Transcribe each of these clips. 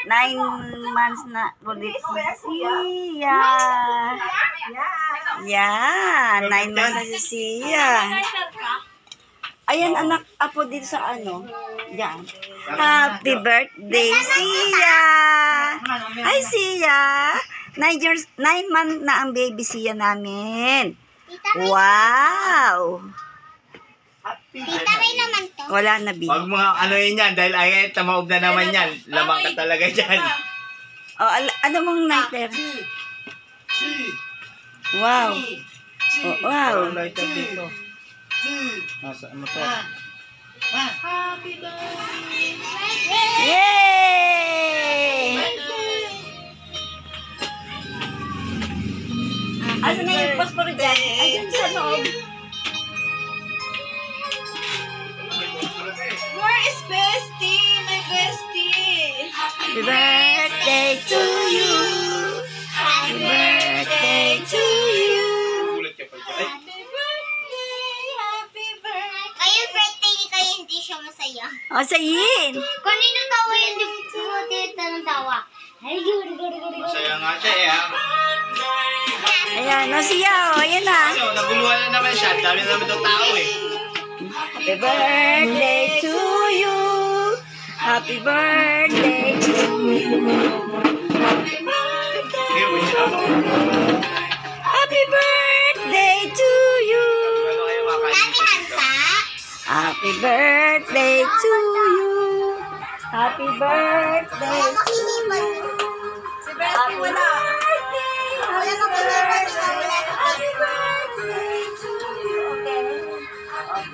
9 months na ulit si Sia. Yan, 9 months na si Sia. Ayan, anak, apo dito sa ano. Yan. Happy birthday, Sia! Hi, Sia! 9 months na ang baby Sia namin. Wow! Tita, may naman to. Wala na, B. Huwag mga ano yun yan, dahil ay tamaob na naman yan. Lamang ka talaga dyan. Oh, ano mong lighter? Wow. Oh, wow. Ang lighter dito. Nasa ano to? Happy birthday. Yay! Ano na yung posporo dyan? Ayun sa loob. Where is Bestie? My bestie. Happy birthday to you. Happy birthday to you. Happy birthday. Happy birthday. Kayo birthday ni kayo hindi siya masaya. O, sayin. Kanino tawa yun? Di mo tita ng tawa. Ay, Masaya nga siya eh. Ayan, o siya, o. Ayan na. Kasi naguluhan na naman siya. Dami na naman itong tao eh. Happy birthday to you. Happy birthday to you. Here we go. Happy birthday to you. Ano kayo makain? Dati hanta. Happy birthday to you. Happy birthday Wala to makinipan. you. Si Bestie wala. Wala makinipan siya. Wala si Happy Bestie. birthday to you. Okay.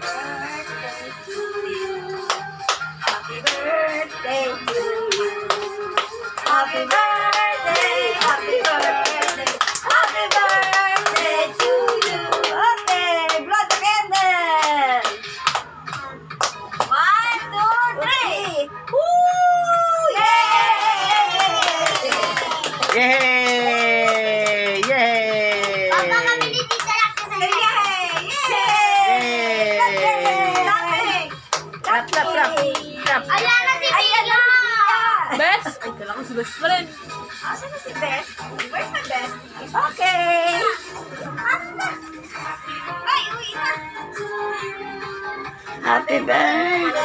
Happy birthday to you. Happy birthday. Happy birthday. Happy birthday to you. Okay. Blow the candle. 1, 2, 3. Woo! Yay! Yay! Yay! Papa kami ni Tita Laki sa Yay! Clap, clap, clap. Clap. Ayan na si Tita. Best? Ay, kailangan si Best pa rin. Asan na si Best? Where's my Best? Okay. Ay, uwi na. Happy birthday.